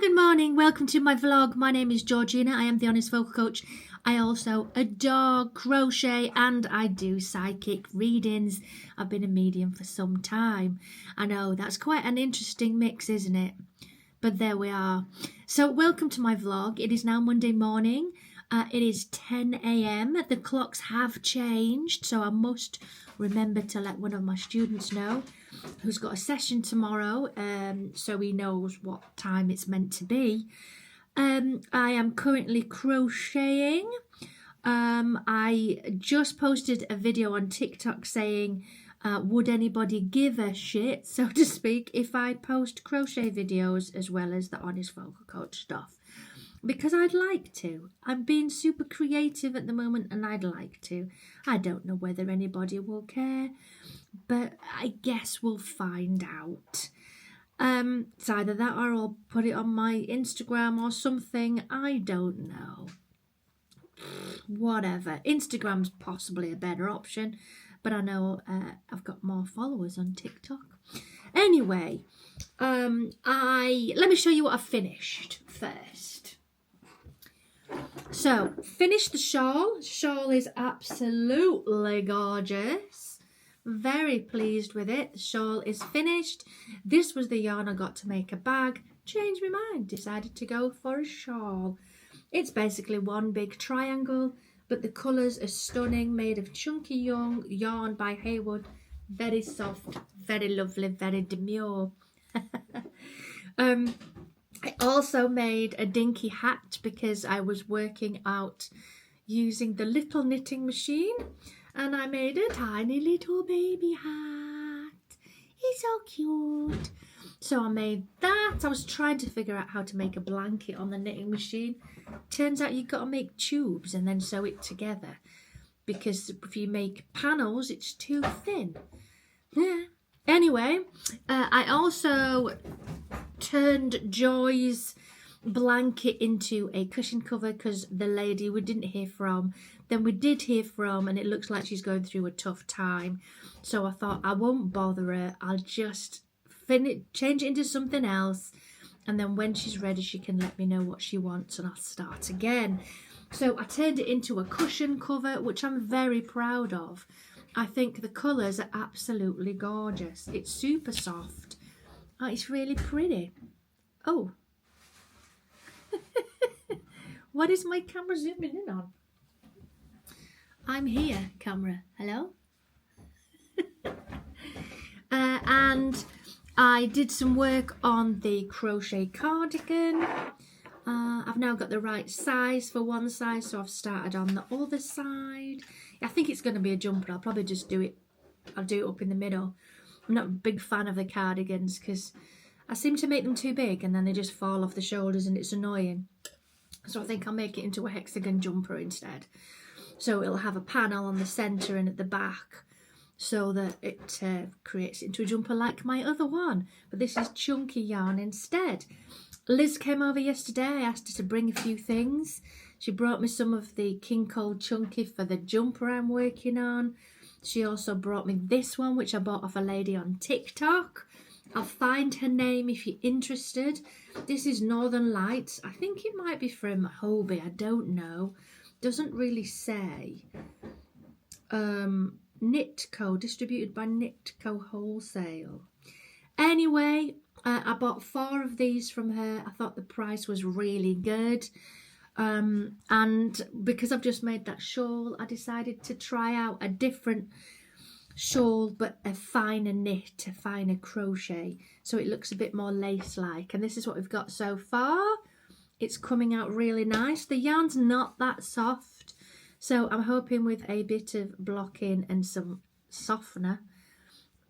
Good morning, welcome to my vlog. My name is Georgina, I am the Honest Vocal Coach. I also adore crochet and I do psychic readings. I've been a medium for some time. I know, that's quite an interesting mix, isn't it? But there we are. So welcome to my vlog. It is now Monday morning. It is 10 a.m. The clocks have changed, so I must remember to let one of my students know who's got a session tomorrow, so he knows what time it's meant to be. I am currently crocheting. I just posted a video on TikTok saying, would anybody give a shit, so to speak, if I post crochet videos as well as the Honest Vocal Coach stuff? Because I'd like to. I'm being super creative at the moment and I'd like to. I don't know whether anybody will care, but I guess we'll find out. It's either that or I'll put it on my Instagram or something. I don't know. Whatever. Instagram's possibly a better option, but I know I've got more followers on TikTok. Anyway, let me show you what I finished first. So, finished the shawl. Shawl is absolutely gorgeous. Very pleased with it. The shawl is finished. This was the yarn I got to make a bag. Changed my mind. Decided to go for a shawl. It's basically one big triangle, but the colours are stunning. Made of chunky yarn by Haywood. Very soft, very lovely, very demure. I also made a dinky hat because I was working out using the little knitting machine, and I made a tiny little baby hat. It's so cute. So I made that. I was trying to figure out how to make a blanket on the knitting machine. Turns out you've got to make tubes and then sew it together, because if you make panels it's too thin. Yeah. Anyway, I also turned Joy's blanket into a cushion cover because the lady we didn't hear from, then we did hear from, and it looks like she's going through a tough time. So I thought I won't bother her. I'll just change it into something else, and then when she's ready she can let me know what she wants and I'll start again. So I turned it into a cushion cover, which I'm very proud of. I think the colours are absolutely gorgeous. It's super soft. Oh, it's really pretty. Oh. What is my camera zooming in on? I'm here, camera. Hello? And I did some work on the crochet cardigan. I've now got the right size for one side, so I've started on the other side. I think it's going to be a jumper. I'll probably just do it. I'll do it up in the middle. I'm not a big fan of the cardigans because I seem to make them too big and then they just fall off the shoulders and it's annoying. So I think I'll make it into a hexagon jumper instead. So it'll have a panel on the centre and at the back so that it creates it into a jumper like my other one. But this is chunky yarn instead. Liz came over yesterday. I asked her to bring a few things. She brought me some of the King Cole Chunky for the jumper I'm working on. She also brought me this one, which I bought off a lady on TikTok. I'll find her name if you're interested. This is Northern Lights. I think it might be from Hobie. I don't know. Doesn't really say. Knitco, distributed by Knitco Wholesale. Anyway, I bought 4 of these from her. I thought the price was really good. And because I've just made that shawl, I decided to try out a different shawl, but a finer knit, a finer crochet, so it looks a bit more lace-like. And this is what we've got so far. It's coming out really nice. The yarn's not that soft, so I'm hoping with a bit of blocking and some softener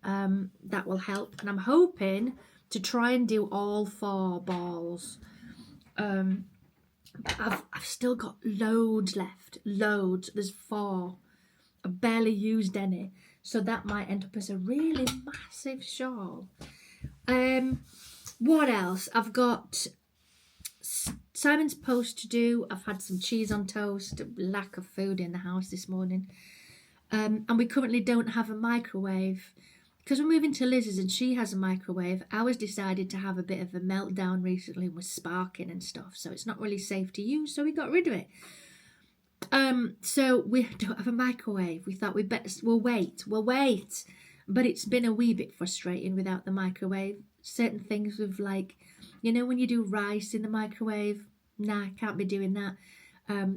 that will help. And I'm hoping to try and do all 4 balls. I've still got loads left, loads. There's 4. I barely used any, so that might end up as a really massive shawl. What else? I've got Simon's post to do. I've had some cheese on toast. Lack of food in the house this morning, and we currently don't have a microwave because we're moving to Liz's and she has a microwave, ours decided to have a bit of a meltdown recently and was sparking and stuff. So it's not really safe to use, so we got rid of it. So we don't have a microwave. We thought we'll wait. But it's been a wee bit frustrating without the microwave. Certain things with, like, you know, when you do rice in the microwave, nah, can't be doing that.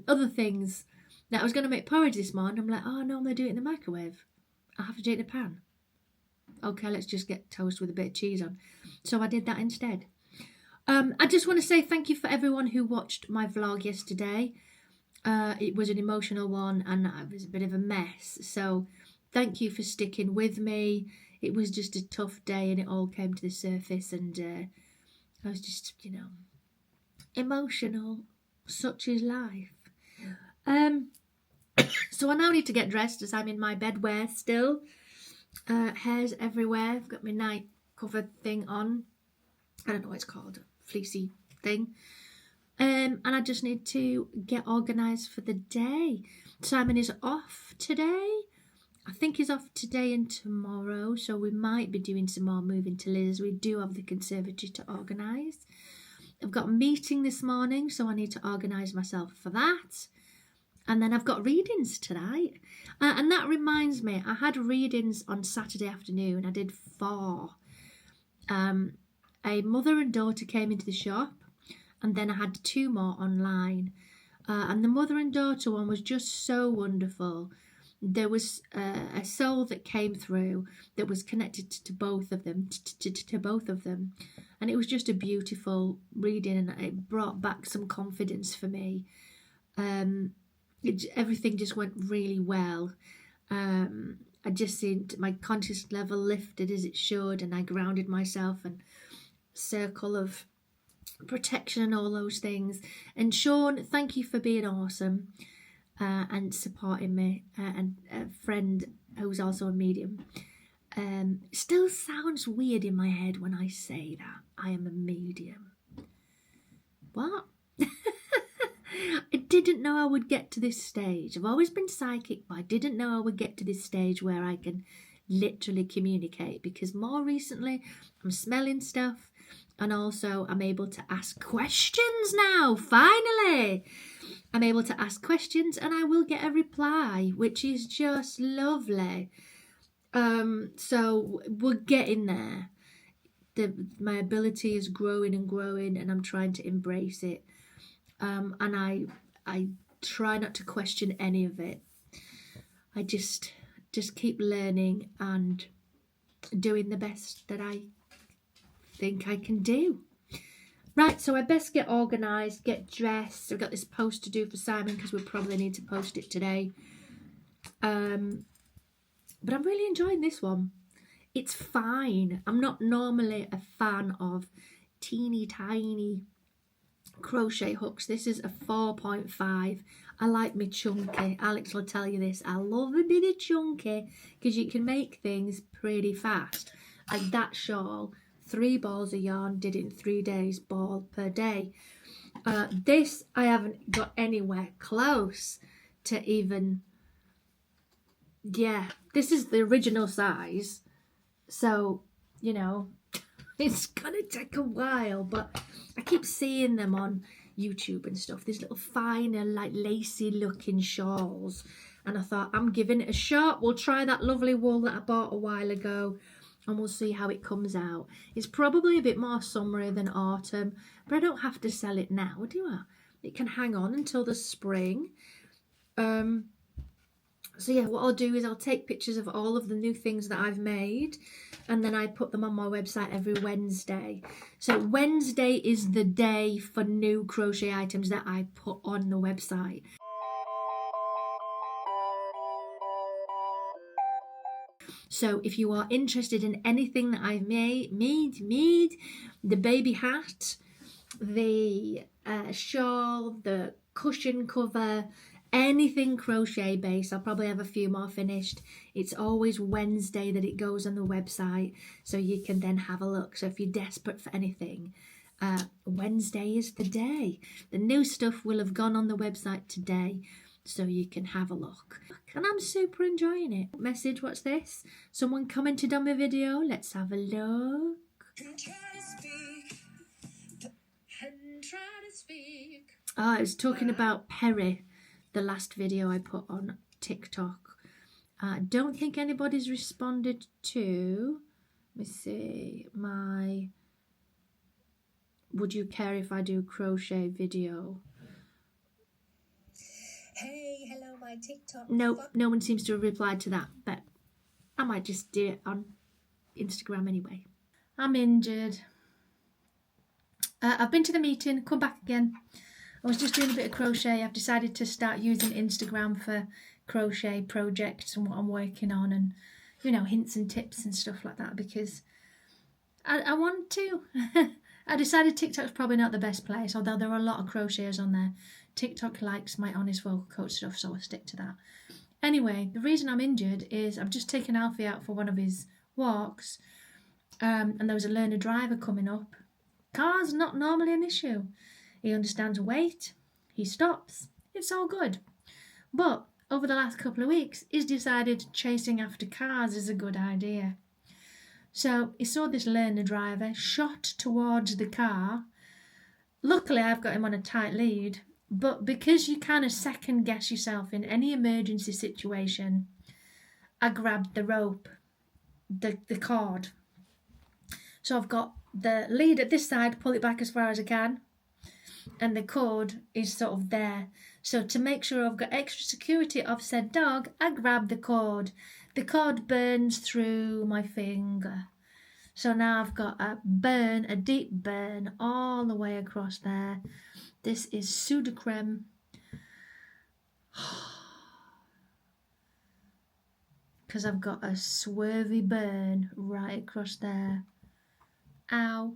Other things, that I was going to make porridge this morning, I'm like, oh no, I'm going to do it in the microwave. I'll have to do it in a pan. Okay, let's just get toast with a bit of cheese on. So I did that instead. I just want to say thank you for everyone who watched my vlog yesterday. It was an emotional one and it was a bit of a mess. So thank you for sticking with me. It was just a tough day and it all came to the surface, and I was just, you know, emotional. Such is life. So I now need to get dressed as I'm in my bedwear still. Hair's everywhere. I've got my night cover thing on. I don't know what it's called. Fleecy thing. And I just need to get organised for the day. Simon is off today. I think he's off today and tomorrow. So we might be doing some more moving to Liz. We do have the conservatory to organise. I've got a meeting this morning, so I need to organise myself for that. And then I've got readings tonight. And that reminds me, I had readings on Saturday afternoon. I did 4. A mother and daughter came into the shop, and then I had 2 more online. And the mother and daughter one was just so wonderful. There was a soul that came through that was connected to both of them, to both of them. And it was just a beautiful reading, and it brought back some confidence for me. Everything just went really well. I just seemed my conscious level lifted as it should, and I grounded myself and circle of protection and all those things. And Sean, thank you for being awesome and supporting me, and a friend who's also a medium. Still sounds weird in my head when I say that I am a medium. What? I didn't know I would get to this stage. I've always been psychic, but I didn't know I would get to this stage where I can literally communicate, because more recently I'm smelling stuff, and also I'm able to ask questions now. Finally, I'm able to ask questions and I will get a reply, which is just lovely. So we're getting there. My ability is growing and growing, and I'm trying to embrace it. And I try not to question any of it. I just keep learning and doing the best that I think I can do. Right, so I best get organised, get dressed. I've got this post to do for Simon because we'll probably need to post it today. But I'm really enjoying this one. It's fine. I'm not normally a fan of teeny tiny crochet hooks. This is a 4.5. I like me chunky. Alex will tell you this. I love a bit of chunky because you can make things pretty fast. Like that shawl, 3 balls of yarn, did it in 3 days, ball per day. This I haven't got anywhere close to even. Yeah, this is the original size, so you know it's gonna take a while, but I keep seeing them on YouTube and stuff, these little finer, like lacy looking shawls, and I thought I'm giving it a shot. We'll try that lovely wool that I bought a while ago and we'll see how it comes out. It's probably a bit more summery than autumn, but I don't have to sell it now, do I? It can hang on until the spring. So yeah, what I'll do is I'll take pictures of all of the new things that I've made, and then I put them on my website every Wednesday. So Wednesday is the day for new crochet items that I put on the website. So if you are interested in anything that I've made, the baby hat, the shawl, the cushion cover, anything crochet based, I'll probably have a few more finished. It's always Wednesday that it goes on the website, so you can then have a look. So if you're desperate for anything, Wednesday is the day. The new stuff will have gone on the website today, so you can have a look. And I'm super enjoying it. Message, what's this? Someone commented on my video. Let's have a look. Oh, I was talking about Perry, the last video I put on TikTok. I don't think anybody's responded to, let me see, my would you care if I do crochet video? Hey, hello, my TikTok. No, no one seems to have replied to that, but I might just do it on Instagram anyway. I'm injured. I've been to the meeting, come back again. I was just doing a bit of crochet. I've decided to start using Instagram for crochet projects and what I'm working on, and you know, hints and tips and stuff like that, because I want to. I decided TikTok's probably not the best place, although there are a lot of crocheters on there. TikTok likes my honest vocal coach stuff, so I'll stick to that. Anyway, the reason I'm injured is I've just taken Alfie out for one of his walks, and there was a learner driver coming up. Car's not normally an issue. He understands weight, he stops, it's all good. But over the last couple of weeks, he's decided chasing after cars is a good idea. So he saw this learner driver, shot towards the car. Luckily, I've got him on a tight lead, but because you kind of second guess yourself in any emergency situation, I grabbed the rope, the cord. So I've got the lead at this side, pull it back as far as I can, and the cord is sort of there. So to make sure I've got extra security of said dog, I grab the cord. The cord burns through my finger. So now I've got a burn, a deep burn all the way across there. This is Sudocrem. Because I've got a swervy burn right across there. Ow.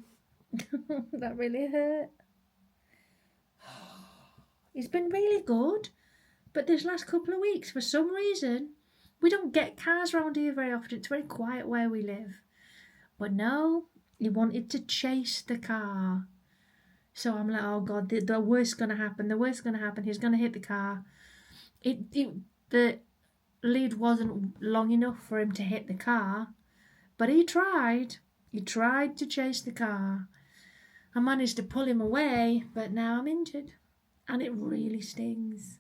That really hurt. It's been really good, but this last couple of weeks, for some reason, we don't get cars around here very often. It's very quiet where we live. But no, he wanted to chase the car. So I'm like, oh God, the worst's going to happen. The worst's going to happen. He's going to hit the car. The lead wasn't long enough for him to hit the car, but he tried. He tried to chase the car. I managed to pull him away, but now I'm injured. And it really stings.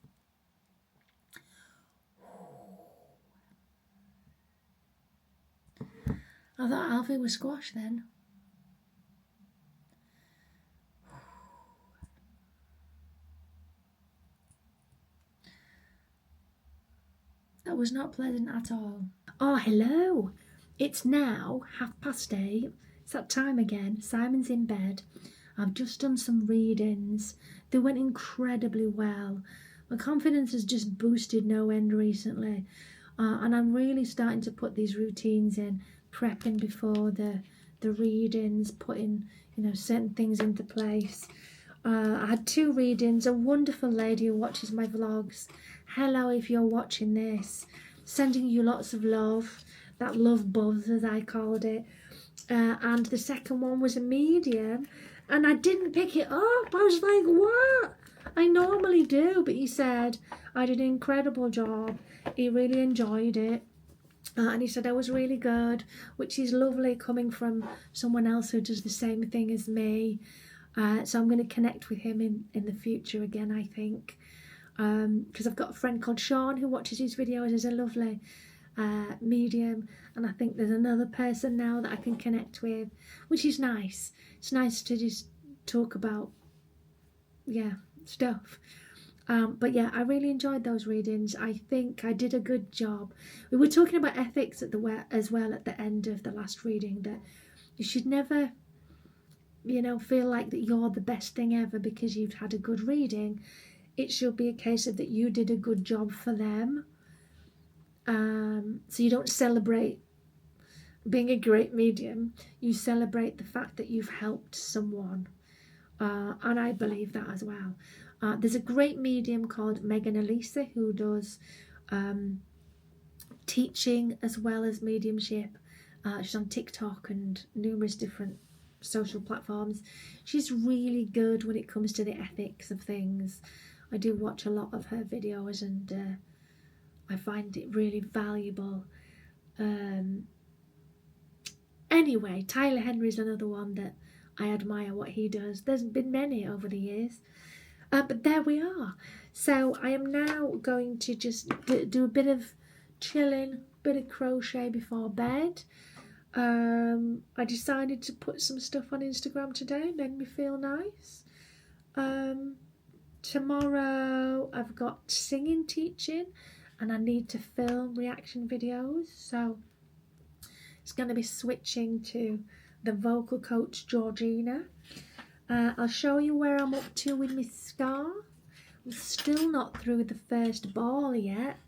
I thought Alfie was squashed then. That was not pleasant at all. Oh, hello. It's now 8:30. It's that time again. Simon's in bed. I've just done some readings. They went incredibly well. My confidence has just boosted no end recently. And I'm really starting to put these routines in, prepping before the readings, putting, you know, certain things into place. I had 2 readings. A wonderful lady who watches my vlogs. Hello, if you're watching this. Sending you lots of love. That love buzz, as I called it. And the second one was a medium. And I didn't pick it up. I was like, what? I normally do. But he said I did an incredible job. He really enjoyed it. And he said I was really good, which is lovely coming from someone else who does the same thing as me. So I'm going to connect with him in the future again, I think. Because I've got a friend called Sean who watches his videos as a lovely medium. And I think there's another person now that I can connect with, which is nice. It's nice to just talk about, stuff. But yeah, I really enjoyed those readings. I think I did a good job. We were talking about ethics as well at the end of the last reading, that you should never, feel like that you're the best thing ever because you've had a good reading. It should be a case of that you did a good job for them. So you don't celebrate being a great medium. You celebrate the fact that you've helped someone. And I believe that as well. There's a great medium called Megan Elisa who does teaching as well as mediumship. She's on TikTok and numerous different social platforms. She's really good when it comes to the ethics of things. I do watch a lot of her videos, and I find it really valuable. Anyway, Tyler Henry's another one that I admire what he does. There's been many over the years. But there we are. So I am now going to just do a bit of chilling, bit of crochet before bed. I decided to put some stuff on Instagram today, made me feel nice. Tomorrow I've got singing teaching and I need to film reaction videos. So it's going to be switching to the vocal coach Georgina. I'll show you where I'm up to with my scarf. I'm still not through the first ball yet.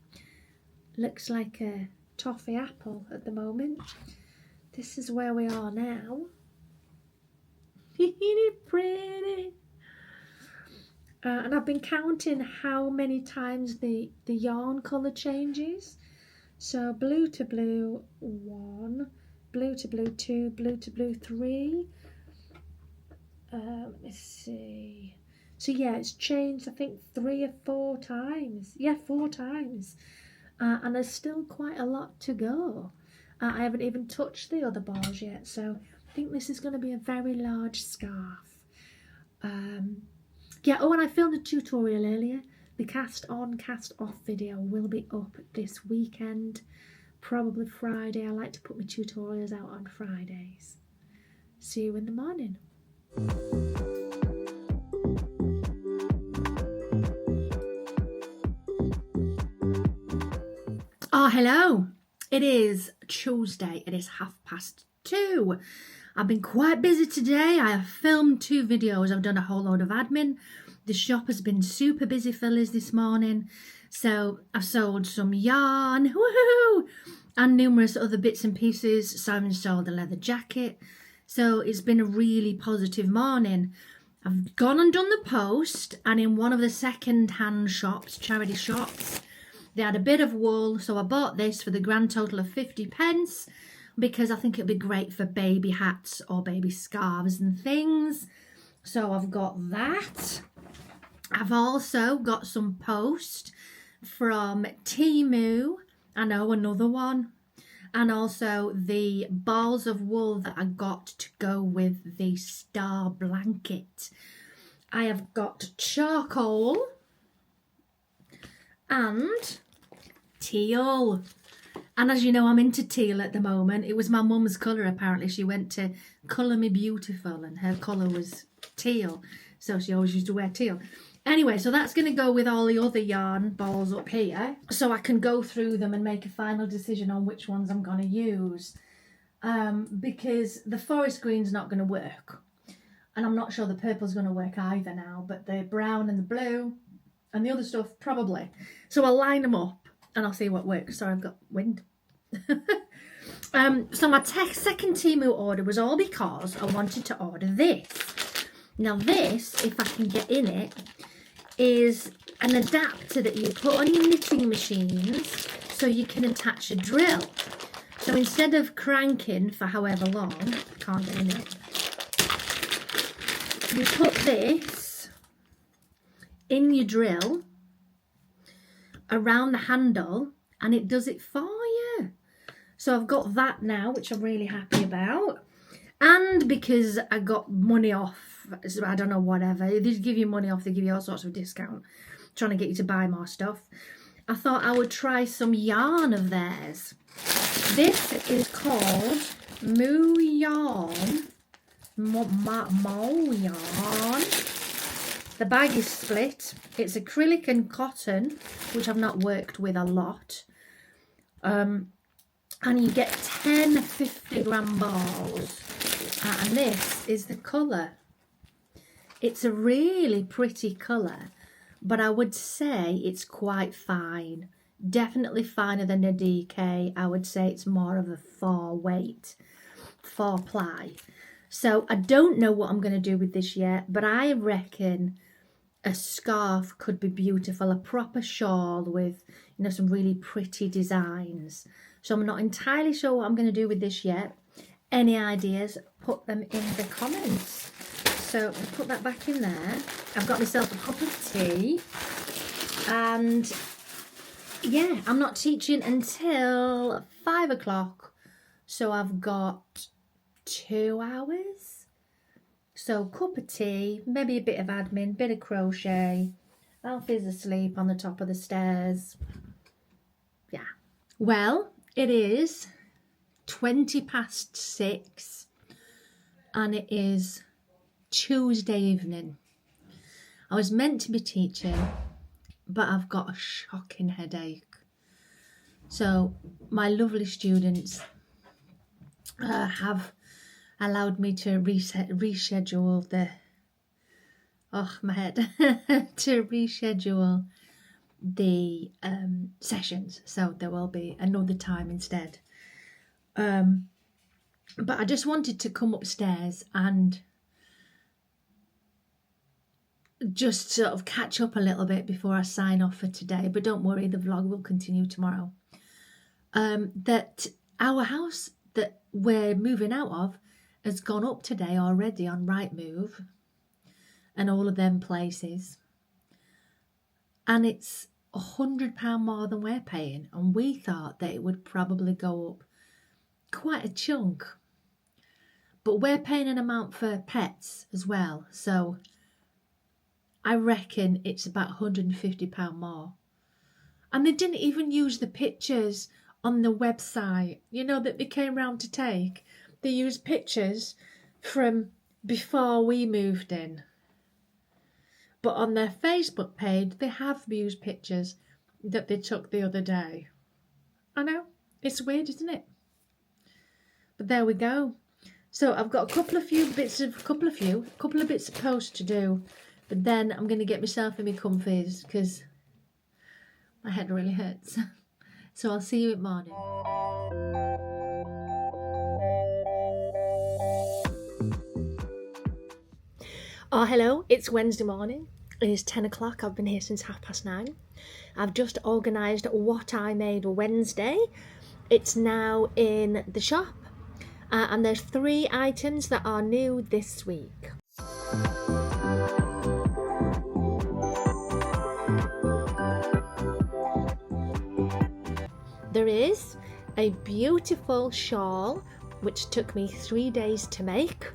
Looks like a toffee apple at the moment. This is where we are now. Isn't it pretty? And I've been counting how many times the yarn colour changes. So blue to blue 1, blue to blue 2, blue to blue 3. Let's see. So yeah, it's changed I think 3 or 4 times. Yeah, 4 times. And there's still quite a lot to go. I haven't even touched the other balls yet, so I think this is going to be a very large scarf. Yeah, oh, and I filmed a tutorial earlier. The cast on, cast off video will be up this weekend, probably Friday. I like to put my tutorials out on Fridays. See you in the morning. Oh, hello. It is Tuesday. It is 2:30. I've been quite busy today. I have filmed 2 videos. I've done a whole load of admin. The shop has been super busy for Liz this morning. So I've sold some yarn, woohoo, and numerous other bits and pieces. So I've installed a leather jacket. So it's been a really positive morning. I've gone and done the post, and in one of the second-hand shops, charity shops, they had a bit of wool, so I bought this for the grand total of 50p because I think it'd be great for baby hats or baby scarves and things. So I've got that. I've also got some post from Temu. I know, another one. And also the balls of wool that I got to go with the star blanket. I have got charcoal and teal. And as you know, I'm into teal at the moment. It was my mum's colour, apparently. She went to Colour Me Beautiful and her colour was teal. So she always used to wear teal. Anyway, so that's going to go with all the other yarn balls up here. So I can go through them and make a final decision on which ones I'm going to use. Because the forest green's not going to work. And I'm not sure the purple's going to work either now. But the brown and the blue and the other stuff, probably. So I'll line them up and I'll see what works. Sorry, I've got wind. So my second Temu order was all because I wanted to order this. Now this, if I can get in it, is an adapter that you put on your knitting machines so you can attach a drill. So instead of cranking for however long, I can't get in it, you put this in your drill around the handle and it does it for you. So I've got that now, which I'm really happy about. And because I got money off, I don't know, whatever, they give you money off, they give you all sorts of discount, trying to get you to buy more stuff, I thought I would try some yarn of theirs. This is called Moo Yarn. Mo Yarn. The bag is split. It's acrylic and cotton, which I've not worked with a lot. And you get 10 50-gram balls. And this is the colour. It's a really pretty colour, but I would say it's quite fine. Definitely finer than a DK. I would say it's more of a 4 weight, 4 ply. So I don't know what I'm going to do with this yet, but I reckon a scarf could be beautiful, a proper shawl with, you know, some really pretty designs. So I'm not entirely sure what I'm going to do with this yet. Any ideas, put them in the comments. So I'll put that back in there. I've got myself a cup of tea. And yeah, I'm not teaching until 5 o'clock. So I've got 2 hours. So cup of tea, maybe a bit of admin, bit of crochet. Alfie's asleep on the top of the stairs. Yeah. Well, it is 20 past 6 and it is Tuesday evening. I was meant to be teaching, but I've got a shocking headache. So my lovely students have allowed me to reschedule the my head to reschedule the sessions, so there will be another time instead. But I just wanted to come upstairs and just sort of catch up a little bit before I sign off for today. But don't worry, the vlog will continue tomorrow. That our house that we're moving out of has gone up today already on Rightmove and all of them places, and it's £100 more than we're paying, and we thought that it would probably go up quite a chunk, but we're paying an amount for pets as well, so I reckon it's about £150 more. And they didn't even use the pictures on the website, you know, that they came round to take. They used pictures from before we moved in. But on their Facebook page, they have used pictures that they took the other day. I know, it's weird, isn't it? But there we go. So I've got a couple of bits of post to do. But then I'm going to get myself in my comfies because my head really hurts. So I'll see you at morning. Oh, hello, it's Wednesday morning. It is 10 o'clock. I've been here since 9:30. I've just organised what I made Wednesday. It's now in the shop. And there's 3 items that are new this week. There is a beautiful shawl which took me 3 days to make,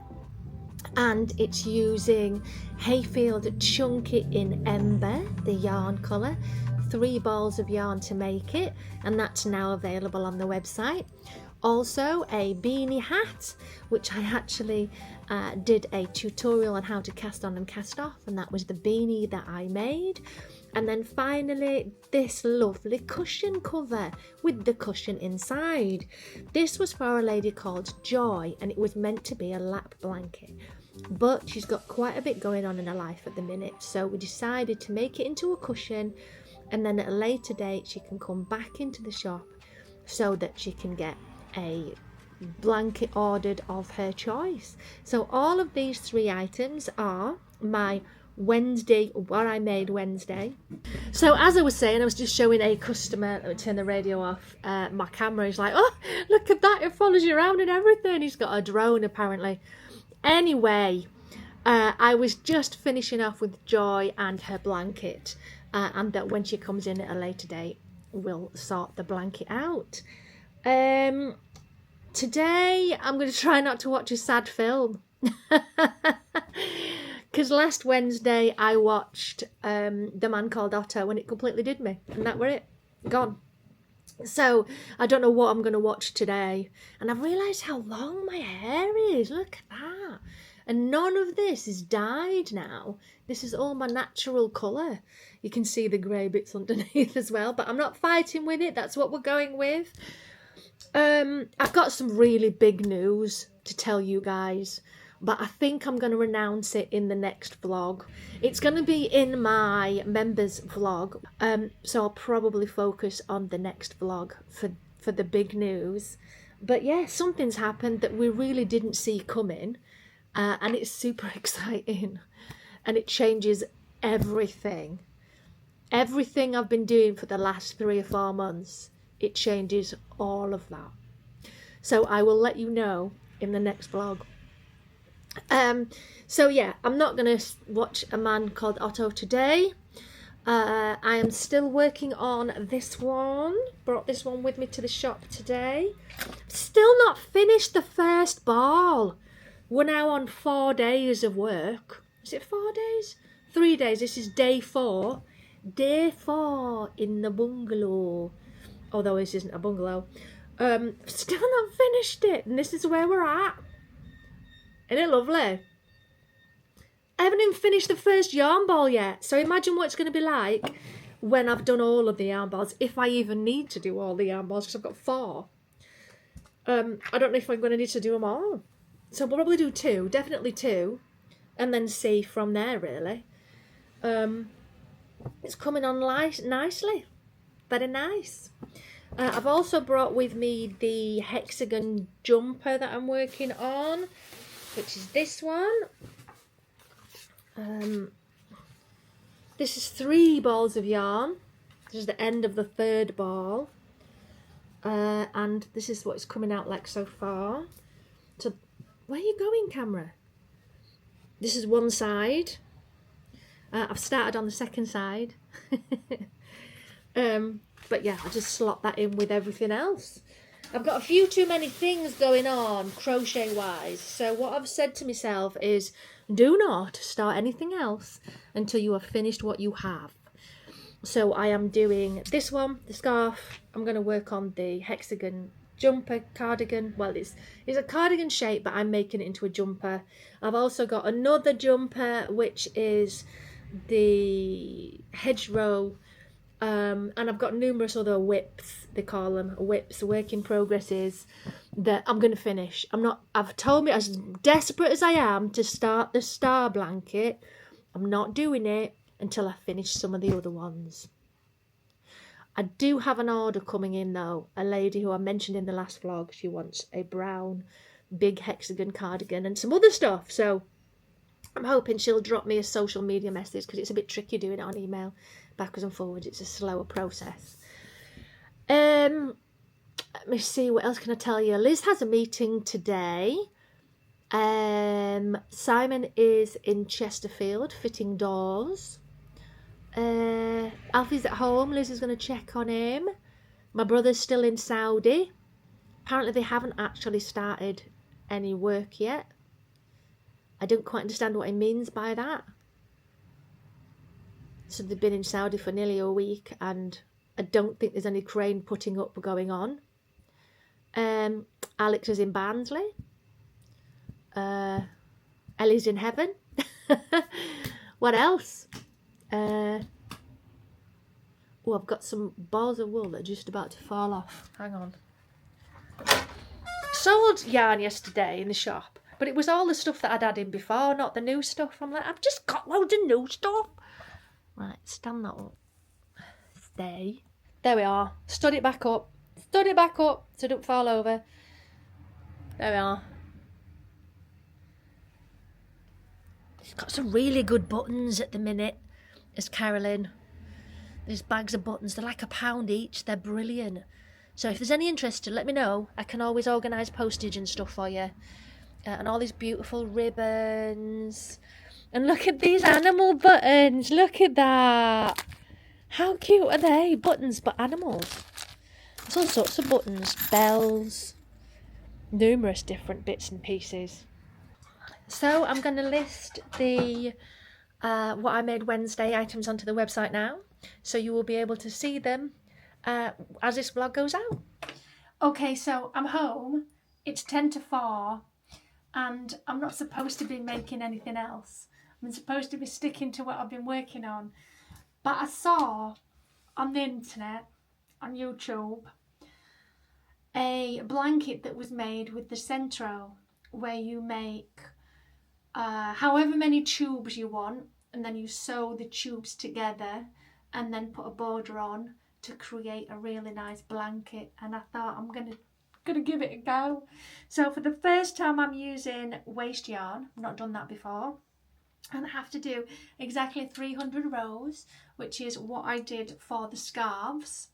and it's using Hayfield Chunky in Ember, the yarn colour, 3 balls of yarn to make it, and that's now available on the website. Also a beanie hat, which I actually did a tutorial on how to cast on and cast off, and that was the beanie that I made. And then finally this lovely cushion cover with the cushion inside. This was for a lady called Joy, and it was meant to be a lap blanket, but she's got quite a bit going on in her life at the minute, so we decided to make it into a cushion, and then at a later date she can come back into the shop so that she can get a blanket ordered of her choice. So all of these 3 items are my Wednesday, what I made Wednesday. So as I was saying, I was just showing a customer, let me turn the radio off, my camera is like, oh, look at that, it follows you around and everything. He's got a drone apparently. Anyway, I was just finishing off with Joy and her blanket, and that when she comes in at a later date, we'll sort the blanket out. Today I'm going to try not to watch a sad film. Because last Wednesday I watched The Man Called Otto, and it completely did me, and that were it, gone. So I don't know what I'm going to watch today, and I've realised how long my hair is. Look at that. And none of this is dyed now. This is all my natural colour. You can see the grey bits underneath as well, but I'm not fighting with it. That's what we're going with. I've got some really big news to tell you guys, but I think I'm going to announce it in the next vlog. It's going to be in my members vlog, so I'll probably focus on the next vlog for the big news. But yeah, something's happened that we really didn't see coming, and it's super exciting, and it changes everything. Everything I've been doing for the last 3 or 4 months, it changes all of that. So I will let you know in the next vlog. So yeah, I'm not going to watch A Man Called Otto today. I am still working on this one. Brought this one with me to the shop today. Still not finished the first ball. We're now on 4 days of work. Is it 4 days? 3 days. This is day 4. Day 4 in the bungalow. Although this isn't a bungalow. Still not finished it. And this is where we're at. Isn't it lovely? I haven't even finished the first yarn ball yet. So imagine what it's going to be like when I've done all of the yarn balls. If I even need to do all the yarn balls, because I've got 4. I don't know if I'm going to need to do them all. So we'll probably do 2. Definitely 2. And then see from there, really. It's coming on nicely. Very nice. I've also brought with me the hexagon jumper that I'm working on, which is this one. This is 3 balls of yarn. This is the end of the 3rd ball. And this is what it's coming out like so far. So, where are you going, camera? This is one side. I've started on the second side. But yeah, I'll just slot that in with everything else. I've got a few too many things going on crochet-wise. So what I've said to myself is, do not start anything else until you have finished what you have. So I am doing this one, the scarf. I'm going to work on the hexagon jumper cardigan. Well, it's a cardigan shape, but I'm making it into a jumper. I've also got another jumper, which is the hedgerow. And I've got numerous other whips, they call them, whips, work in progresses, that I'm going to finish. I've told me, as desperate as I am to start the star blanket, I'm not doing it until I finish some of the other ones. I do have an order coming in though, a lady who I mentioned in the last vlog. She wants a brown big hexagon cardigan and some other stuff, so I'm hoping she'll drop me a social media message, because it's a bit tricky doing it on email backwards and forwards. It's a slower process. Let me see, what else can I tell you? Liz has a meeting today. Simon is in Chesterfield fitting doors. Alfie's at home. Liz is going to check on him. My brother's still in Saudi. Apparently they haven't actually started any work yet. I don't quite understand what he means by that. So they've been in Saudi for nearly a week, and I don't think there's any crane putting up going on. Alex is in Barnsley. Ellie's in heaven. What else? Oh, I've got some balls of wool that are just about to fall off. Hang on. Sold yarn yesterday in the shop, but it was all the stuff that I'd had in before, not the new stuff. I'm like, I've just got loads of new stuff. Right, stand that up. Stay. There we are. Stood it back up. Stood it back up so it don't fall over. There we are. It's got some really good buttons at the minute. It's Carolyn. There's bags of buttons. They're like £1 each. They're brilliant. So if there's any interest, let me know. I can always organise postage and stuff for you. And all these beautiful ribbons. And look at these animal buttons. Look at that. How cute are they? Buttons, but animals. There's all sorts of buttons. Bells. Numerous different bits and pieces. So I'm going to list the what I made Wednesday items onto the website now. So you will be able to see them as this vlog goes out. Okay, so I'm home. It's 10 to 4. And I'm not supposed to be making anything else. I'm supposed to be sticking to what I've been working on. But I saw on the internet, on YouTube, a blanket that was made with the Centro, where you make however many tubes you want, and then you sew the tubes together and then put a border on to create a really nice blanket. And I thought, I'm gonna give it a go. So for the first time I'm using waste yarn. I've not done that before. And I have to do exactly 300 rows, which is what I did for the scarves.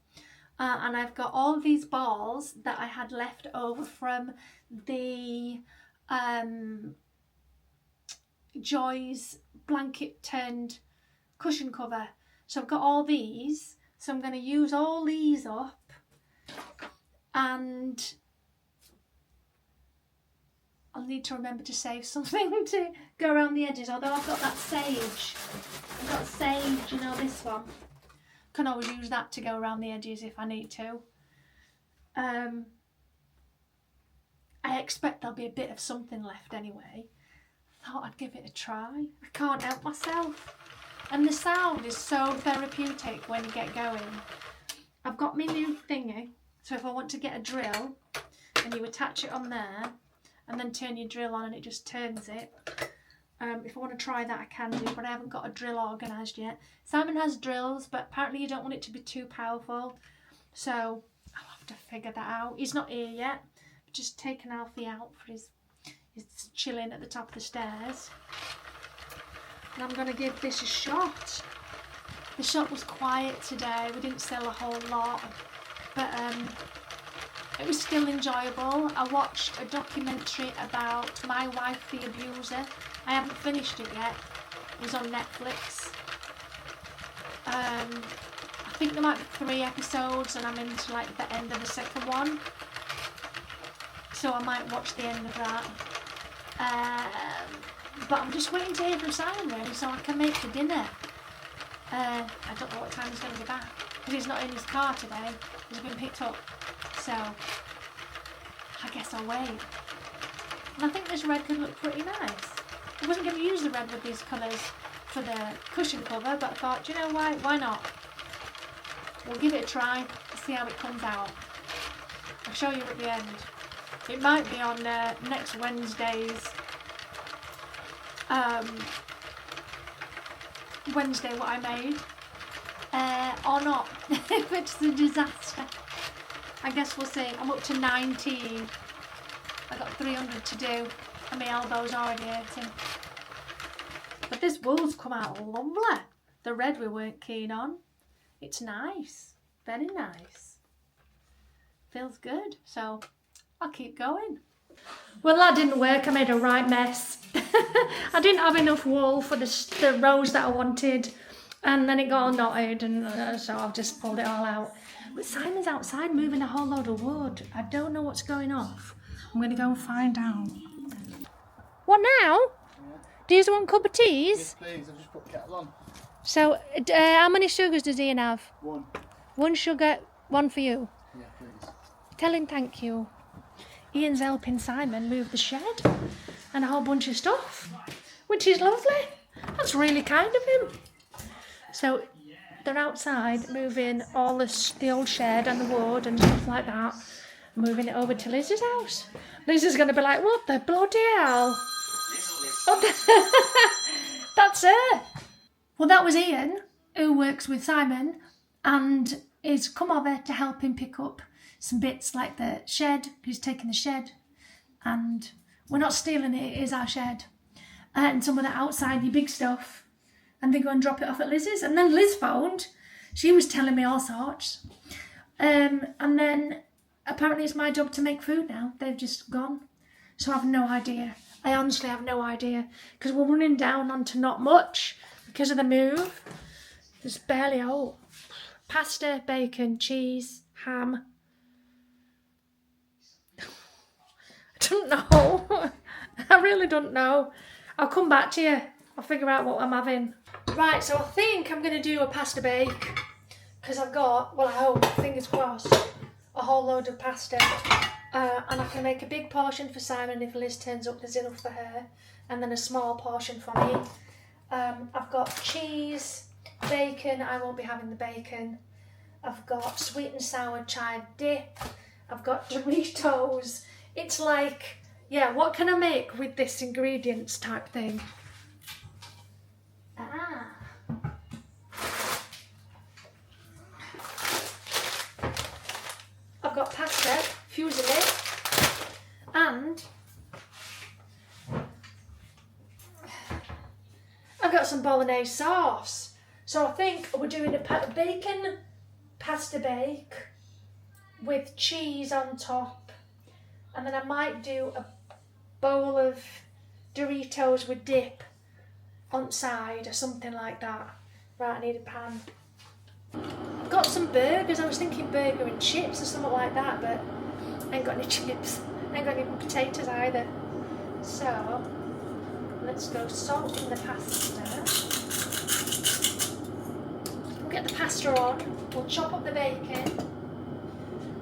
And I've got all these balls that I had left over from the Joy's blanket turned cushion cover So I've got all these, so I'm going to use all these up, and I'll need to remember to save something to go around the edges, although I've got that sage. I've got sage, you know, this one. Can always use that to go around the edges if I need to. I expect there'll be a bit of something left anyway. I thought I'd give it a try. I can't help myself. And the sound is so therapeutic when you get going. I've got my new thingy, so if I want to get a drill, and you attach it on there, and then turn your drill on and it just turns it. If I want to try that, I can do, but I haven't got a drill organised yet. Simon has drills, but apparently you don't want it to be too powerful, so I'll have to figure that out. He's not here yet. I've just taken Alfie out for his chilling at the top of the stairs. And I'm going to give this a shot. The shop was quiet today. We didn't sell a whole lot, but it was still enjoyable. I watched a documentary about My Wife the Abuser. I haven't finished it yet. It was on Netflix. I think there might be 3 episodes and I'm into like the end of the second one. So I might watch the end of that. But I'm just waiting to hear from Simon really so I can make the dinner. I don't know what time he's going to be back because he's not in his car today. He's been picked up. So I guess I'll wait. And I think this red could look pretty nice. I wasn't going to use the red with these colours for the cushion cover, but I thought, do you know why not? We'll give it a try and see how it comes out. I'll show you at the end. It might be on next Wednesday's Wednesday what I made or not. If it's a disaster, I guess we'll see. I'm up to 19. I got 300 to do and my elbow's already hurting. But this wool's come out lovely. The red we weren't keen on. It's nice, very nice. Feels good, so I'll keep going. Well, that didn't work. I made a right mess. I didn't have enough wool for the rows that I wanted, and then it got all knotted, and so I've just pulled it all out. But Simon's outside moving a whole load of wood. I don't know what's going off. I'm going to go and find out. What now? Do you want a cup of teas? Yes, please. I've just put the kettle on. So, how many sugars does Ian have? 1. 1 sugar, 1 for you. Yeah, please. Tell him thank you. Ian's helping Simon move the shed and a whole bunch of stuff, which is lovely. That's really kind of him. So they're outside moving all the old shed and the wood and stuff like that, moving it over to Liz's house. Liz is going to be like, what the bloody hell? That's her. Well, that was Ian, who works with Simon and is come over to help him pick up some bits like the shed. He's taking the shed and we're not stealing it, it is our shed. And some of the outside big stuff. And they go and drop it off at Liz's. And then Liz phoned. She was telling me all sorts. And then apparently it's my job to make food now. They've just gone. So I have no idea. I honestly have no idea. Because we're running down onto not much because of the move. There's barely pasta, bacon, cheese, ham. I don't know. I really don't know. I'll come back to you. I'll figure out what I'm having. Right, so I think I'm going to do a pasta bake. Because I've got, well I hope, fingers crossed, a whole load of pasta. And I can make a big portion for Simon if Liz turns up, there's enough for her. And then a small portion for me. I've got cheese, bacon, I won't be having the bacon. I've got sweet and sour chive dip. I've got Doritos. It's like, yeah, what can I make with this ingredients type thing? I've got pasta, fusilli, and I've got some bolognese sauce. So I think we're doing a bacon pasta bake with cheese on top. And then I might do a bowl of Doritos with dip on side or something like that. Right, I need a pan. I've got some burgers. I was thinking burger and chips or something like that, but I ain't got any chips. I ain't got any potatoes either. So, let's go salt in the pasta. We'll get the pasta on. We'll chop up the bacon.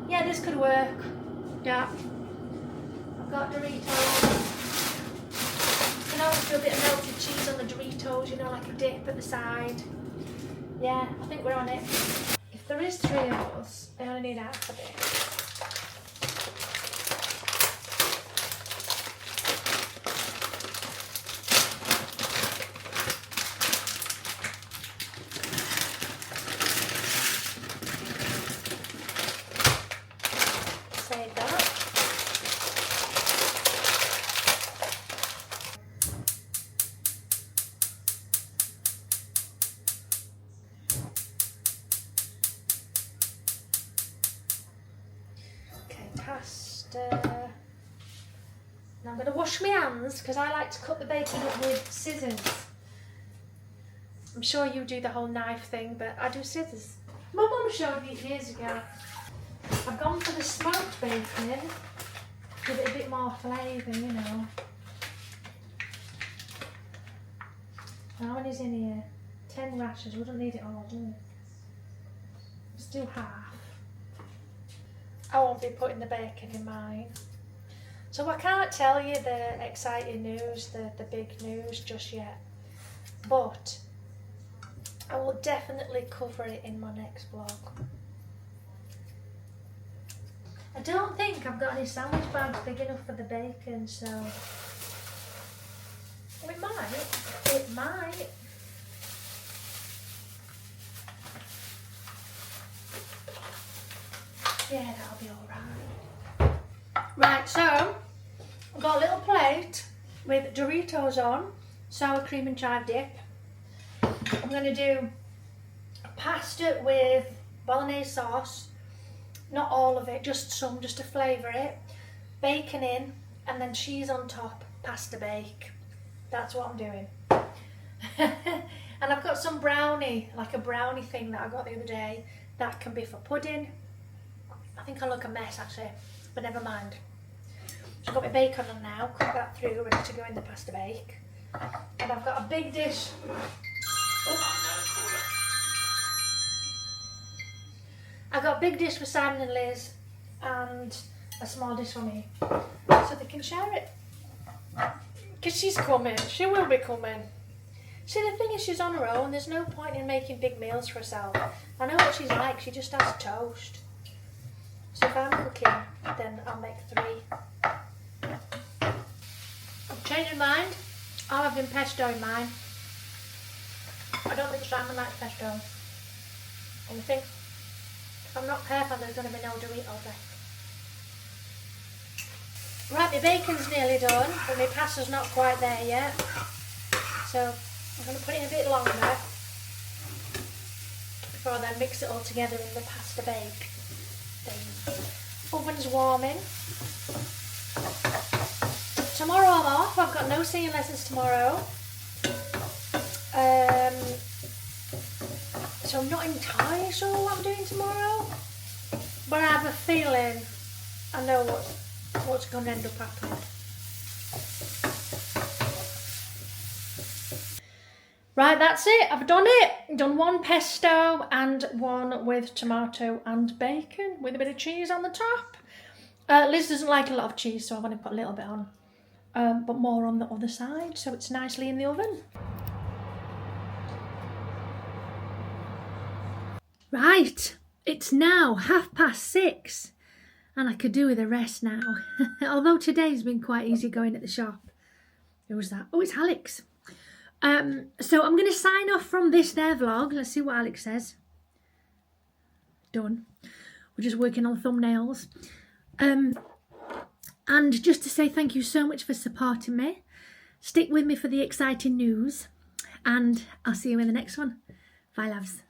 Yeah, this could work. Yeah. I've got Doritos. You know, do a bit of melted cheese on the Doritos, you know, like a dip at the side. Yeah, I think we're on it. If there is 3 of us, I only need half of it. Save that. Pasta. Now I'm going to wash my hands because I like to cut the bacon up with scissors. I'm sure you do the whole knife thing, but I do scissors. My mum showed me years ago. I've gone for the smoked bacon, give it a bit more flavour, you know. How many's in here? 10 rashers. We don't need it all, do we? Let's do half. I won't be putting the bacon in mine. So I can't tell you the exciting news, the big news just yet. But I will definitely cover it in my next vlog. I don't think I've got any sandwich bags big enough for the bacon, so it might. It might. Yeah, that'll be alright. Right, so I've got a little plate with Doritos on, sour cream and chive dip. I'm going to do pasta with bolognese sauce. Not all of it, just some, just to flavour it. Bacon in, and then cheese on top, pasta bake. That's what I'm doing. And I've got some brownie, like a brownie thing that I got the other day. That can be for pudding. I think I look a mess actually, but never mind. So I've got my bacon on now, cut that through, ready to go in the pasta bake. And I've got a big dish. I've got a big dish for Simon and Liz, and a small dish for me, so they can share it. Because she's coming, she will be coming. See, the thing is, she's on her own, there's no point in making big meals for herself. I know what she's like, she just has toast. So if I'm cooking, then I'll make 3. I've changed my mind. I'm having pesto in mine. I don't think Simon likes pesto. And I think if I'm not careful, there's going to be no Doritos left. Right, my bacon's nearly done, but my pasta's not quite there yet. So I'm going to put it in a bit longer before I then mix it all together in the pasta bake. Oven's warming. Tomorrow I'm off. I've got no singing lessons tomorrow. So I'm not entirely sure what I'm doing tomorrow, but I have a feeling I know what's going to end up happening. Right, that's it. I've done it. Done 1 pesto and 1 with tomato and bacon with a bit of cheese on the top. Liz doesn't like a lot of cheese, so I'm going to put a little bit on, but more on the other side, so it's nicely in the oven. Right, it's now 6:30 and I could do with a rest now. Although today's been quite easy going at the shop. Who was that? Oh, it's Alex. So I'm going to sign off from this there vlog. Let's see what Alex says. Done. We're just working on thumbnails. And just to say thank you so much for supporting me. Stick with me for the exciting news. And I'll see you in the next one. Bye, loves.